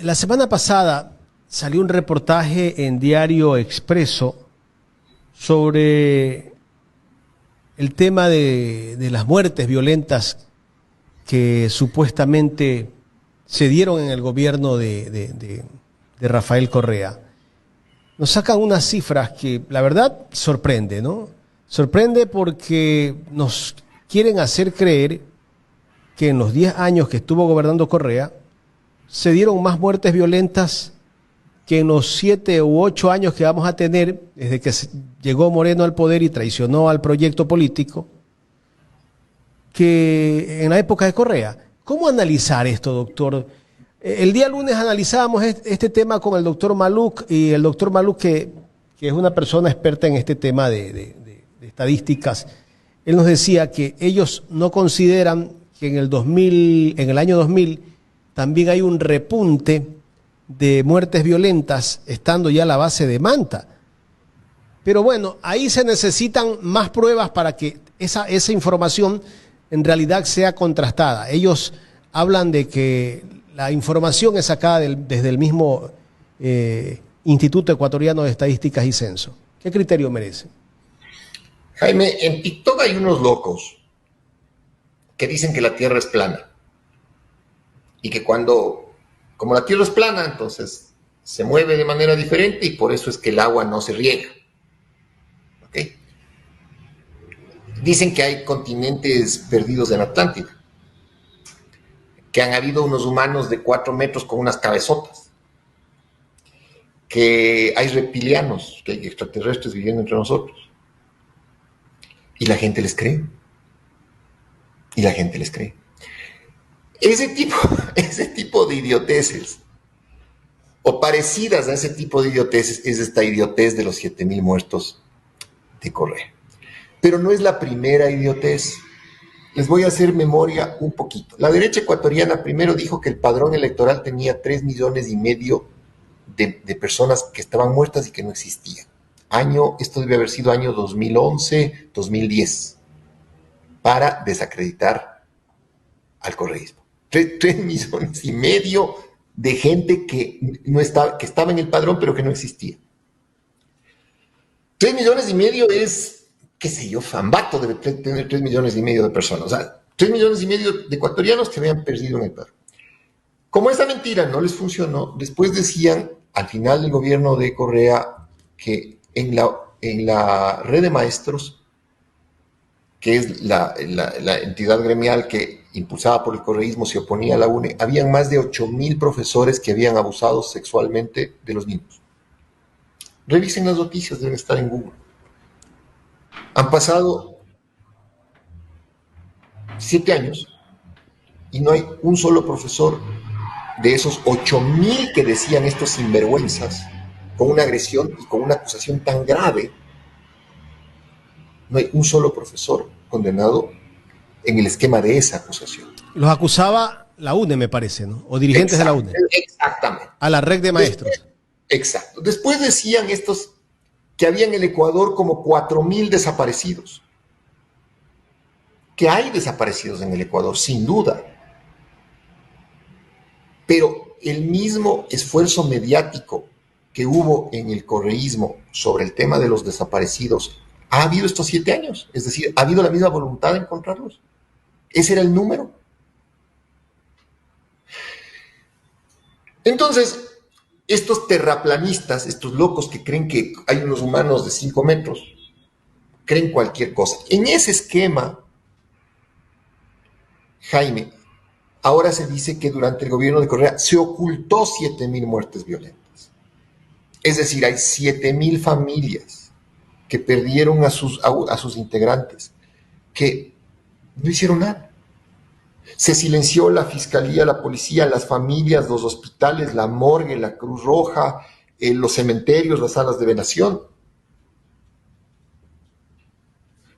La semana pasada salió un reportaje en Diario Expreso sobre el tema de las muertes violentas que supuestamente se dieron en el gobierno de Rafael Correa. Nos sacan unas cifras que la verdad sorprende, ¿no? Sorprende porque nos quieren hacer creer que en los 10 años que estuvo gobernando Correa se dieron más muertes violentas que en los 7 u 8 años que vamos a tener desde que llegó Moreno al poder y traicionó al proyecto político, que en la época de Correa. ¿Cómo analizar esto, doctor? El día lunes analizábamos este tema con el doctor Maluk, y el doctor Maluk, que es una persona experta en este tema de estadísticas, él nos decía que ellos no consideran que en el año 2000 también hay un repunte de muertes violentas estando ya la base de Manta. Pero bueno, ahí se necesitan más pruebas para que esa información en realidad sea contrastada. Ellos hablan de que la información es sacada desde el mismo Instituto Ecuatoriano de Estadísticas y Censo. ¿Qué criterio merece? Jaime, en TikTok hay unos locos que dicen que la Tierra es plana y que como la Tierra es plana, entonces se mueve de manera diferente y por eso es que el agua no se riega. ¿Ok? Dicen que hay continentes perdidos en Atlántida, que han habido unos humanos de 4 metros con unas cabezotas, que hay reptilianos, que hay extraterrestres viviendo entre nosotros. Y la gente les cree. Y la gente les cree. Ese tipo de idioteces, o parecidas a ese tipo de idioteces, es esta idiotez de los 7,000 muertos de Correa. Pero no es la primera idiotez. Les voy a hacer memoria un poquito. La derecha ecuatoriana primero dijo que el padrón electoral tenía 3,5 millones de personas que estaban muertas y que no existían. Esto debe haber sido año 2011, 2010, para desacreditar al correísmo. 3,5 millones de gente que estaba en el padrón pero que no existía. 3,5 millones es, qué sé yo, Fambato debe tener 3,5 millones de personas. O sea, 3,5 millones de ecuatorianos que habían perdido en el padrón. Como esa mentira no les funcionó, después decían, al final del gobierno de Correa, que en la red de maestros, que es la entidad gremial que, impulsada por el correísmo, se oponía a la UNE, habían más de 8,000 profesores que habían abusado sexualmente de los niños. Revisen las noticias, deben estar en Google. Han pasado 7 años y no hay un solo profesor de esos 8,000 que decían estos sinvergüenzas, con una agresión y con una acusación tan grave. No hay un solo profesor condenado en el esquema de esa acusación. Los acusaba la UNE, me parece, ¿no? O dirigentes de la UNE. Exactamente. A la red de maestros. Exacto. Después decían estos que había en el Ecuador como 4,000 desaparecidos. Que hay desaparecidos en el Ecuador, sin duda. Pero el mismo esfuerzo mediático que hubo en el correísmo sobre el tema de los desaparecidos ha habido estos 7 años. Es decir, ha habido la misma voluntad de encontrarlos. Ese era el número. Entonces, estos terraplanistas, estos locos que creen que hay unos humanos de 5 metros, creen cualquier cosa. En ese esquema, Jaime, ahora se dice que durante el gobierno de Correa se ocultó 7,000 muertes violentas. Es decir, hay 7,000 familias que perdieron a sus integrantes, que no hicieron nada. Se silenció la fiscalía, la policía, las familias, los hospitales, la morgue, la Cruz Roja, los cementerios, las salas de venación.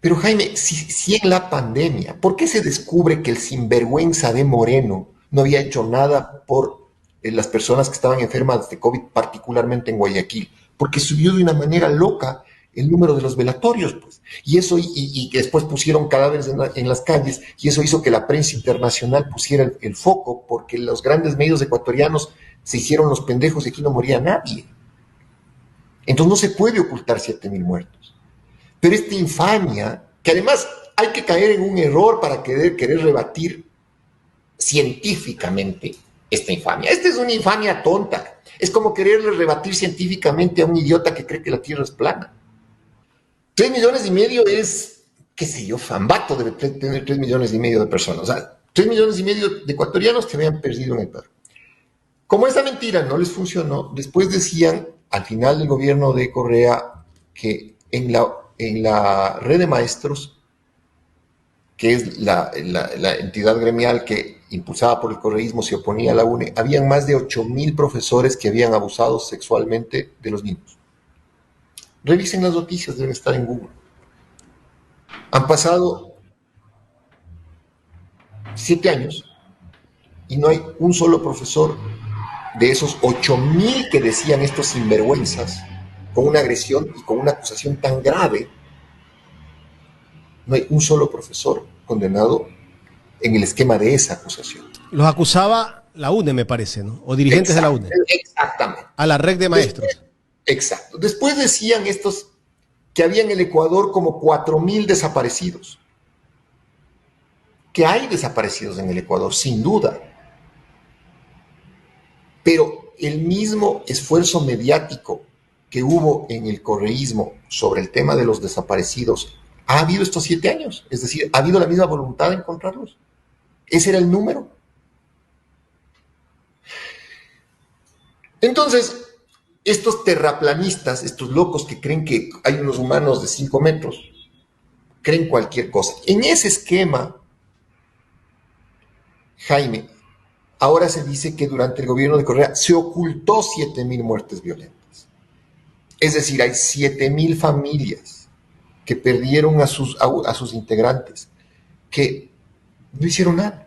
Pero Jaime, si en la pandemia, ¿por qué se descubre que el sinvergüenza de Moreno no había hecho nada por las personas que estaban enfermas de COVID, particularmente en Guayaquil? Porque subió de una manera loca el número de los velatorios, pues. Y eso, y que después pusieron cadáveres en las calles, y eso hizo que la prensa internacional pusiera el foco, porque los grandes medios ecuatorianos se hicieron los pendejos y aquí no moría nadie. Entonces no se puede ocultar 7.000 muertos. Pero esta infamia, que además hay que caer en un error para querer rebatir científicamente esta infamia. Esta es una infamia tonta. Es como quererle rebatir científicamente a un idiota que cree que la Tierra es plana. 3 millones y medio es, qué sé yo, Fambato debe tener 3 millones y medio de personas. O sea, 3 millones y medio de ecuatorianos que habían perdido en el Perú. Como esa mentira no les funcionó, después decían, al final del gobierno de Correa, que en la red de maestros, que es la entidad gremial que, impulsada por el correísmo, se oponía a la UNE, habían más de 8.000 profesores que habían abusado sexualmente de los niños. Revisen las noticias, deben estar en Google. Han pasado 7 años y no hay un solo profesor de esos 8.000 que decían estos sinvergüenzas, con una agresión y con una acusación tan grave. No hay un solo profesor condenado en el esquema de esa acusación. Los acusaba la UNE, me parece, ¿no? O dirigentes de la UNE. Exactamente. A la red de maestros. Exacto. Después decían estos que había en el Ecuador como 4.000 desaparecidos. Que hay desaparecidos en el Ecuador, sin duda. Pero el mismo esfuerzo mediático que hubo en el correísmo sobre el tema de los desaparecidos ha habido estos 7 años. Es decir, ha habido la misma voluntad de encontrarlos. Ese era el número. Entonces, estos terraplanistas, estos locos que creen que hay unos humanos de 5 metros, creen cualquier cosa. En ese esquema, Jaime, ahora se dice que durante el gobierno de Correa se ocultó 7.000 muertes violentas. Es decir, hay 7.000 familias que perdieron a sus integrantes, que no hicieron nada.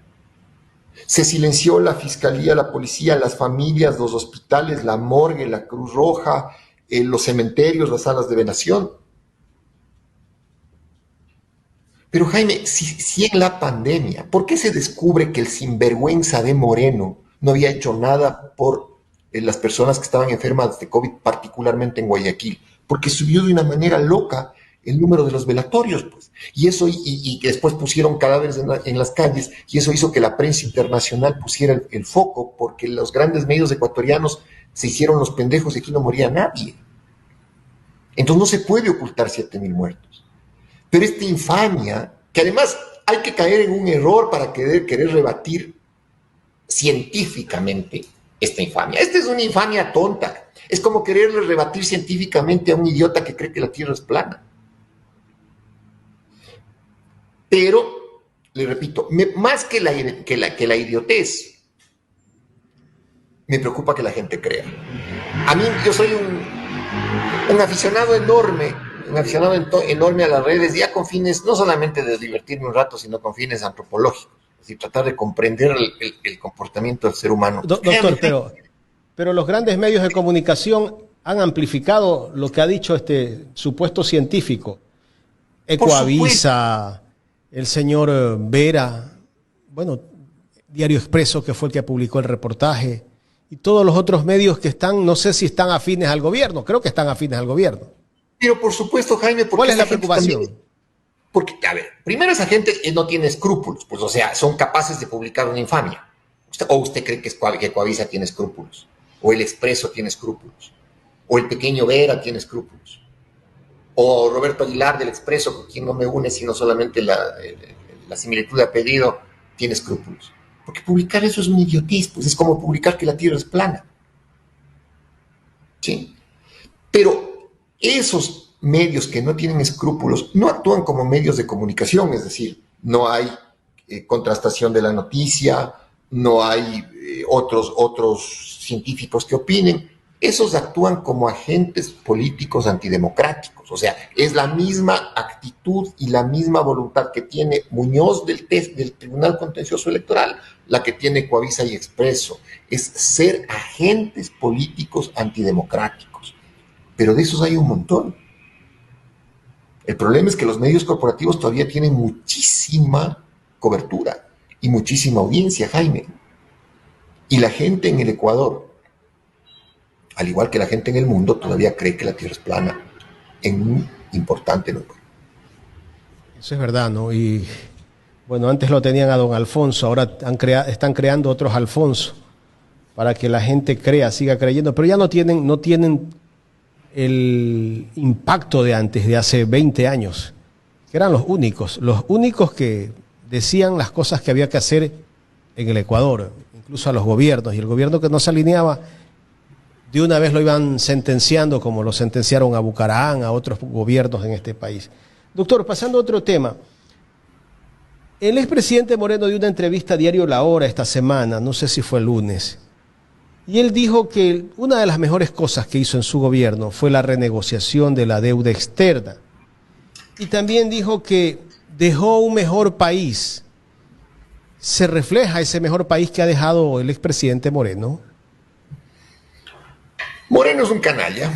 Se silenció la fiscalía, la policía, las familias, los hospitales, la morgue, la Cruz Roja, los cementerios, las salas de venación. Pero Jaime, si en la pandemia, ¿por qué se descubre que el sinvergüenza de Moreno no había hecho nada por las personas que estaban enfermas de COVID, particularmente en Guayaquil? Porque subió de una manera loca el número de los velatorios, pues. Y eso, y que después pusieron cadáveres en las calles, y eso hizo que la prensa internacional pusiera el foco, porque los grandes medios ecuatorianos se hicieron los pendejos y aquí no moría nadie. Entonces no se puede ocultar 7.000 muertos. Pero esta infamia, que además hay que caer en un error para querer rebatir científicamente esta infamia. Esta es una infamia tonta. Es como quererle rebatir científicamente a un idiota que cree que la Tierra es plana. Pero, le repito, más que la idiotez, me preocupa que la gente crea. A mí, yo soy un aficionado enorme a las redes, ya con fines no solamente de divertirme un rato, sino con fines antropológicos, es decir, tratar de comprender el comportamiento del ser humano. Doctor, pero los grandes medios de comunicación han amplificado lo que ha dicho este supuesto científico. Ecoavisa, el señor Vera, bueno, Diario Expreso, que fue el que publicó el reportaje, y todos los otros medios que están, no sé si están afines al gobierno, creo que están afines al gobierno. Pero por supuesto, Jaime, porque ¿cuál es la preocupación? Porque, a ver, primero esa gente no tiene escrúpulos, pues, o sea, son capaces de publicar una infamia. ¿O usted cree que Ecoavisa tiene escrúpulos? ¿O el Expreso tiene escrúpulos? ¿O el pequeño Vera tiene escrúpulos? ¿O Roberto Aguilar del Expreso, con quien no me une sino solamente la similitud de apellido, tiene escrúpulos? Porque publicar eso es una idiotez, pues es como publicar que la Tierra es plana. ¿Sí? Pero esos medios que no tienen escrúpulos no actúan como medios de comunicación, es decir, no hay contrastación de la noticia, no hay otros científicos que opinen. Esos actúan como agentes políticos antidemocráticos. O sea, es la misma actitud y la misma voluntad que tiene Muñoz del Tribunal Contencioso Electoral, la que tiene Ecoavisa y Expreso. Es ser agentes políticos antidemocráticos. Pero de esos hay un montón. El problema es que los medios corporativos todavía tienen muchísima cobertura y muchísima audiencia, Jaime. Y la gente en el Ecuador al igual que la gente en el mundo, todavía cree que la Tierra es plana en un importante número. Eso es verdad, ¿no? Y bueno, antes lo tenían a don Alfonso, ahora están creando otros Alfonso para que la gente crea, siga creyendo, pero ya no tienen el impacto de antes, de hace 20 años, que eran los únicos que decían las cosas que había que hacer en el Ecuador, incluso a los gobiernos, y el gobierno que no se alineaba, de una vez lo iban sentenciando, como lo sentenciaron a Bucaram, a otros gobiernos en este país. Doctor, pasando a otro tema. El expresidente Moreno dio una entrevista a Diario La Hora esta semana, no sé si fue el lunes, y él dijo que una de las mejores cosas que hizo en su gobierno fue la renegociación de la deuda externa. Y también dijo que dejó un mejor país. ¿Se refleja ese mejor país que ha dejado el expresidente Moreno? Moreno es un canalla.